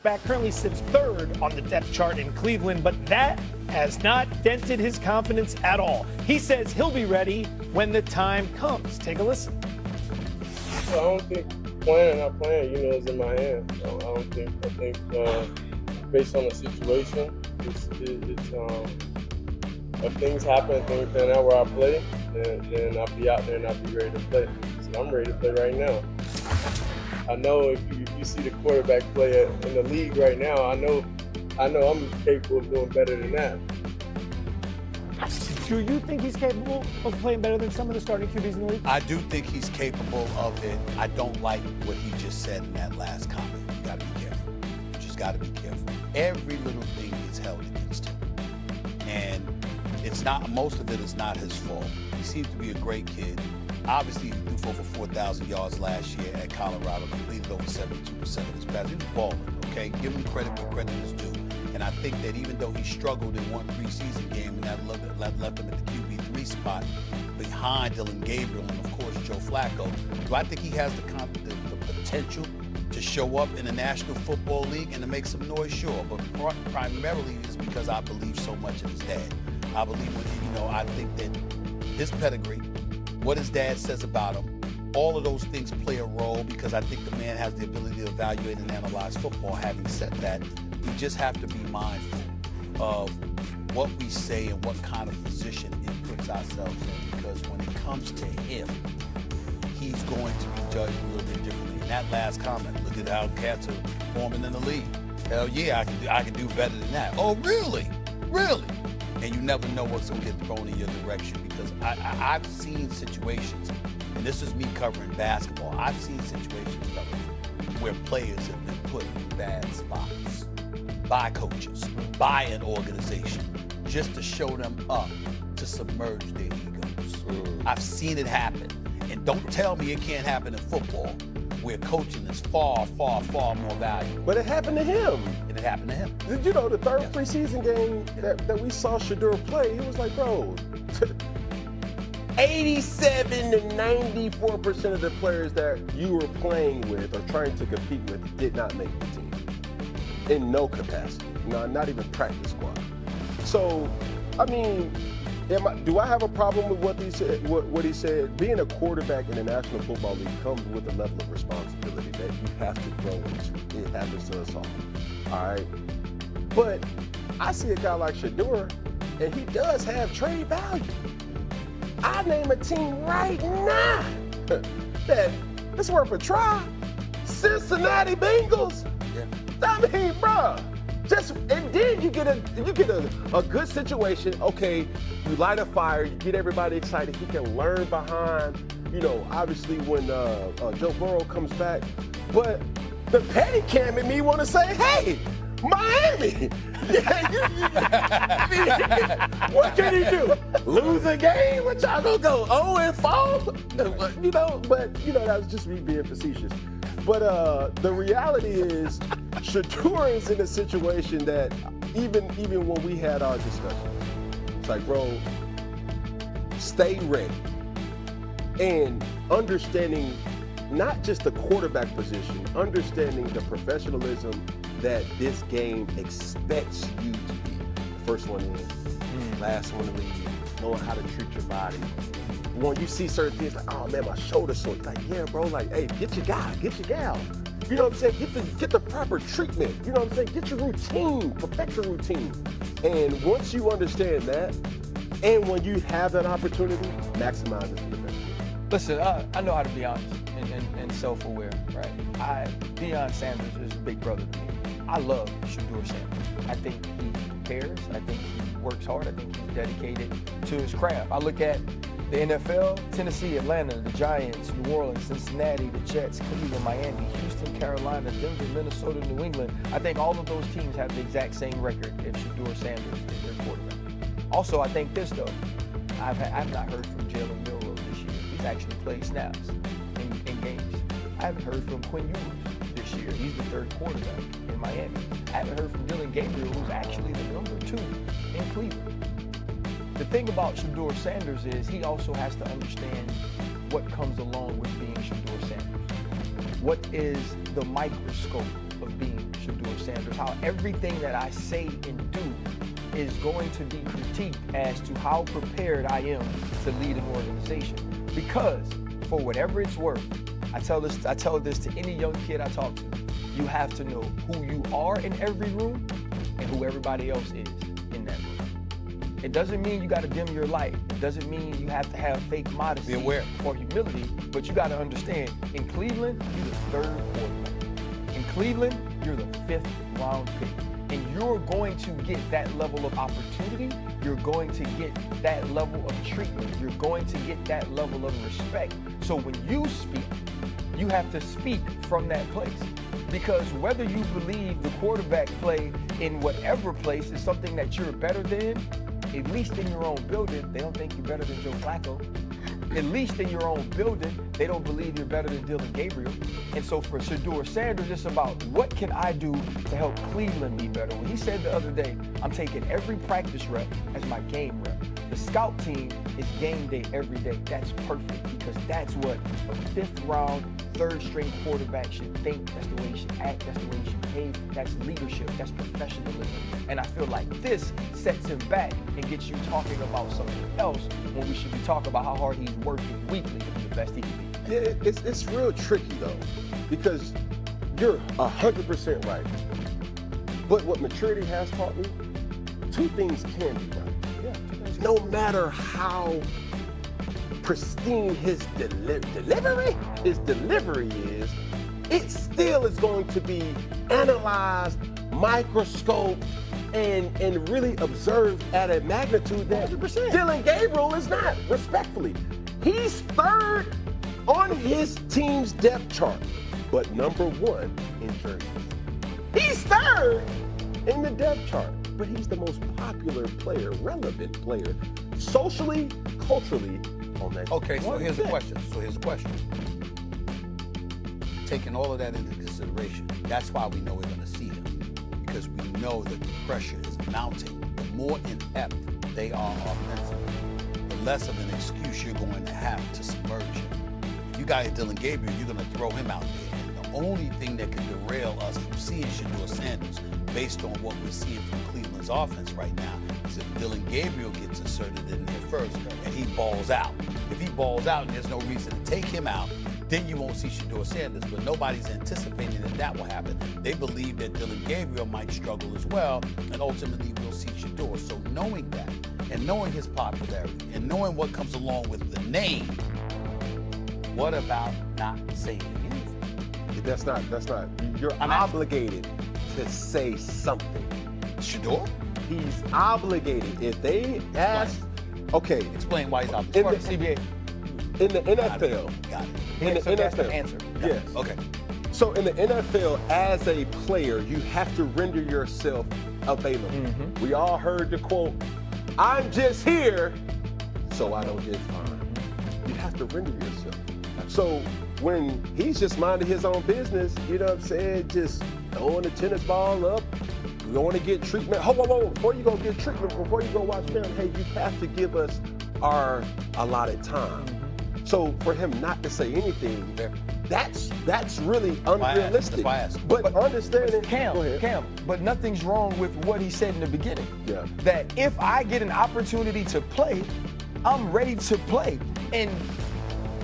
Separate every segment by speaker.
Speaker 1: quarterback currently sits third on the depth chart in Cleveland, but that has not dented his confidence at all. He says he'll be ready when the time comes. Take a listen.
Speaker 2: I don't think playing or not playing, is in my hands. I think based on the situation, it's if things happen, things turn out where I play, then I'll be out there and I'll be ready to play. So I'm ready to play right now. I know if you see the quarterback play in the league right now, I know I'm capable of doing better than that.
Speaker 1: Do you think he's capable of playing better than some of the starting QBs in the league?
Speaker 3: I do think he's capable of it. I don't like what he just said in that last comment. You got to be careful. You just got to be careful. Every little thing is held against him. And it's not, most of it is not his fault. He seems to be a great kid. Obviously, he threw for over 4,000 yards last year at Colorado, completed over 72% of his passes. He was balling, okay? Give him credit where credit is due. And I think that even though he struggled in one preseason game and that left him at the QB3 spot behind Dylan Gabriel and, of course, Joe Flacco, do I think he has the potential to show up in the National Football League and to make some noise? Sure. But primarily is because I believe so much in his dad. I believe, I think that his pedigree, what his dad says about him, all of those things play a role because I think the man has the ability to evaluate and analyze football. Having said that, we just have to be mindful of what we say and what kind of position it puts ourselves in, because when it comes to him, he's going to be judged a little bit differently. And that last comment, look at how cats are performing in the league. Hell yeah, I can do better than that. Oh, really? Really? And you never know what's going to get thrown in your direction, because I've seen situations, and this is me covering basketball, I've seen situations where players have been put in bad spots by coaches, by an organization, just to show them up, to submerge their egos. I've seen it happen. And don't tell me it can't happen in football, where coaching is far, far, far more valuable.
Speaker 4: But it happened to him.
Speaker 3: And it happened to him.
Speaker 4: The third preseason game that we saw Shedeur play, he was like, bro, 87 to 94% of the players that you were playing with or trying to compete with did not make the team. In no capacity, not even practice squad. So, I mean, do I have a problem with what he said? What he said? Being a quarterback in the National Football League comes with a level of responsibility that you have to grow into. It happens to us all. All right, but I see a guy like Shedeur, and he does have trade value. I name a team right now that it's worth a try. Cincinnati Bengals.
Speaker 3: Yeah.
Speaker 4: I mean, bro, and then you get a good situation. Okay, you light a fire, you get everybody excited. He can learn behind, obviously when Joe Burrow comes back. But the petty cam in me want to say, hey, Miami, what can he do? Lose a game? What y'all gonna go 0-4? But that was just me being facetious. But the reality is, Shedeur is in a situation that even when we had our discussion, it's like, bro, stay ready. And understanding not just the quarterback position, understanding the professionalism that this game expects you to be. The first one in, last one to leave, knowing how to treat your body. When you see certain things like, oh man, my shoulder's sore. Like, yeah, bro, like, hey, get your guy, get your gal. You know what I'm saying? Get the proper treatment. You know what I'm saying? Get your routine, perfect your routine. And once you understand that, and when you have that opportunity, maximize it to the best.
Speaker 5: Listen, I know how to be honest and self-aware, right? Deion Sanders is a big brother to me. I love Shedeur Sanders. I think he prepares. I think he works hard. I think he's dedicated to his craft. I look at the NFL, Tennessee, Atlanta, the Giants, New Orleans, Cincinnati, the Jets, Cleveland, Miami, Houston, Carolina, Denver, Minnesota, New England. I think all of those teams have the exact same record if Shedeur Sanders is their quarterback. Also, I think this, though. I've not heard from Jalen Milroe this year. He's actually played snaps in games. I haven't heard from Quinn Ewers this year. He's the third quarterback in Miami. I haven't heard from Dylan Gabriel, who's actually the number 2 in Cleveland. The thing about Shedeur Sanders is he also has to understand what comes along with being Shedeur Sanders. What is the microscope of being Shedeur Sanders, how everything that I say and do is going to be critiqued as to how prepared I am to lead an organization. Because for whatever it's worth, I tell this to any young kid I talk to, you have to know who you are in every room and who everybody else is in that room. It doesn't mean you got to dim your light. It doesn't mean you have to have fake modesty or humility, but you got to understand, in Cleveland, you're the third quarterback. In Cleveland, you're the 5th round pick. And you're going to get that level of opportunity. You're going to get that level of treatment. You're going to get that level of respect. So when you speak, you have to speak from that place. Because whether you believe the quarterback play in whatever place is something that you're better than, at least in your own building, they don't think you're better than Joe Flacco. At least in your own building, they don't believe you're better than Dylan Gabriel. And so for Shedeur Sanders, it's about what can I do to help Cleveland be better. When he said the other day, I'm taking every practice rep as my game rep. The scout team is game day every day. That's perfect because that's what a 5th round, 3rd string quarterback should think. That's the way he should act. That's the way he should behave. That's leadership. That's professionalism. And I feel like this sets him back and gets you talking about something else when we should be talking about how hard he's working weekly to be the best he can be.
Speaker 4: Yeah, it's real tricky though, because you're 100% right. But what maturity has taught me, 2 things can be right. No matter how pristine his delivery is, it still is going to be analyzed, microscoped, and really observed at a magnitude that 100%. Dylan Gabriel is not, respectfully. He's 3rd on his team's depth chart, but number 1 in jerseys. He's 3rd in the depth chart, but he's the most popular player, relevant player, socially, culturally, on that team.
Speaker 3: Okay, so here's the question. Taking all of that into consideration, that's why we know we're going to see him, because we know that the pressure is mounting. The more inept they are offensively, the less of an excuse you're going to have to submerge him. If you got Dylan Gabriel, you're going to throw him out there. And the only thing that can derail us from seeing Shedeur Sanders, based on what we're seeing from Cleveland's offense right now, is if Dylan Gabriel gets inserted in there first and he balls out. If he balls out and there's no reason to take him out, then you won't see Shedeur Sanders, but nobody's anticipating that will happen. They believe that Dylan Gabriel might struggle as well, and ultimately we'll see Shedeur. So knowing that, and knowing his popularity, and knowing what comes along with the name, what about not saying anything?
Speaker 4: That's not, you're obligated to say something.
Speaker 3: Shedeur?
Speaker 4: He's obligated. If they ask, okay.
Speaker 3: Explain why he's obligated.
Speaker 5: CBA.
Speaker 4: In the NFL.
Speaker 3: Got it.
Speaker 4: In the NFL.
Speaker 5: Answer.
Speaker 4: Yes.
Speaker 3: Okay.
Speaker 4: So in the NFL, as a player, you have to render yourself available.
Speaker 5: Mm-hmm.
Speaker 4: We all heard the quote, "I'm just here so I don't get fined." You have to render yourself. So when he's just minding his own business, you know what I'm saying, just throwing the tennis ball up, going to get treatment. Whoa, before you go get treatment, before you go watch film, hey, you have to give us our allotted time. So for him not to say anything, that's really unrealistic.
Speaker 3: That's why I asked.
Speaker 4: But understanding,
Speaker 5: Cam, but nothing's wrong with what he said in the beginning.
Speaker 4: Yeah.
Speaker 5: That if I get an opportunity to play, I'm ready to play. And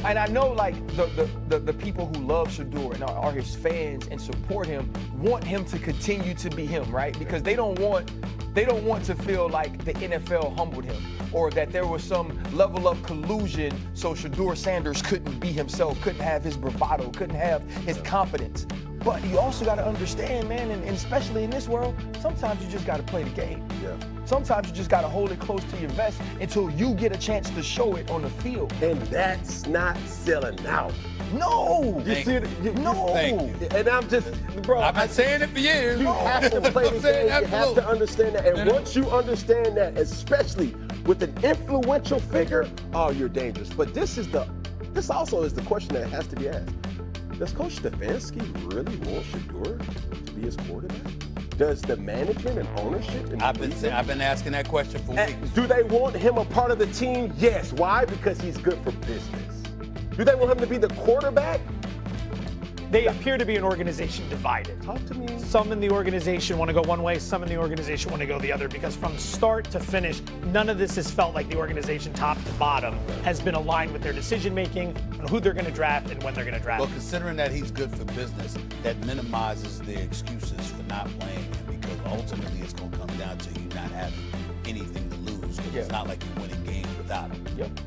Speaker 5: I know like the people who love Shedeur and are his fans and support him want him to continue to be him, right? Because they don't want to feel like the NFL humbled him or that there was some level of collusion so Shedeur Sanders couldn't be himself, couldn't have his bravado, couldn't have his confidence. But you also got to understand, man, and especially in this world, sometimes you just got to play the game.
Speaker 4: Yeah.
Speaker 5: Sometimes you just got to hold it close to your vest until you get a chance to show it on the field.
Speaker 4: And that's not selling out.
Speaker 5: No!
Speaker 4: You see it?
Speaker 5: No!
Speaker 3: Thank you.
Speaker 4: And I'm just, bro.
Speaker 3: I've been saying it for years.
Speaker 4: You have to play the game. You have to understand that. And once you understand that, especially with an influential figure, oh, you're dangerous. But this also is the question that has to be asked. Does Coach Stefanski really want Shedeur to be his quarterback? Does the management and ownership?
Speaker 3: I've been asking that question for weeks.
Speaker 4: Do they want him a part of the team? Yes. Why? Because he's good for business. Do they want him to be the quarterback?
Speaker 1: they appear to be an organization divided.
Speaker 4: Talk to me.
Speaker 1: Some in the organization want to go one way, some in the organization want to go the other, because from start to finish, none of this has felt like the organization top to bottom has been aligned with their decision making on who they're going to draft and when they're going to draft.
Speaker 3: Well, considering that he's good for business, that minimizes the excuses for not playing him, because ultimately it's going to come down to you not having anything to lose. Because it's not like you're winning games without him.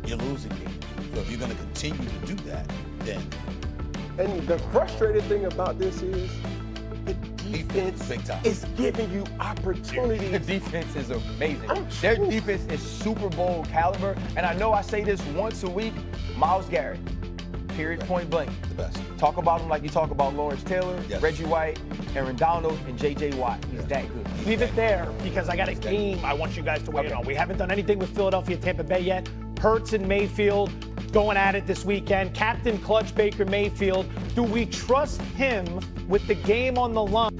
Speaker 3: You're losing games. So if you're going to continue to do that, then.
Speaker 4: And the frustrating thing about this is the defense
Speaker 3: big time.
Speaker 4: is giving you opportunities.
Speaker 5: The defense is amazing. Their defense is Super Bowl caliber. And I know I say this once a week, Myles Garrett, period, point blank.
Speaker 3: The best.
Speaker 5: Talk about him like you talk about Lawrence Taylor, Reggie White, Aaron Donald, and J.J. Watt. He's that good.
Speaker 1: Leave it there, because I got a game I want you guys to weigh in on. We haven't done anything with Philadelphia, Tampa Bay yet. Hurts and Mayfield going at it this weekend. Captain Clutch Baker Mayfield. Do we trust him with the game on the line?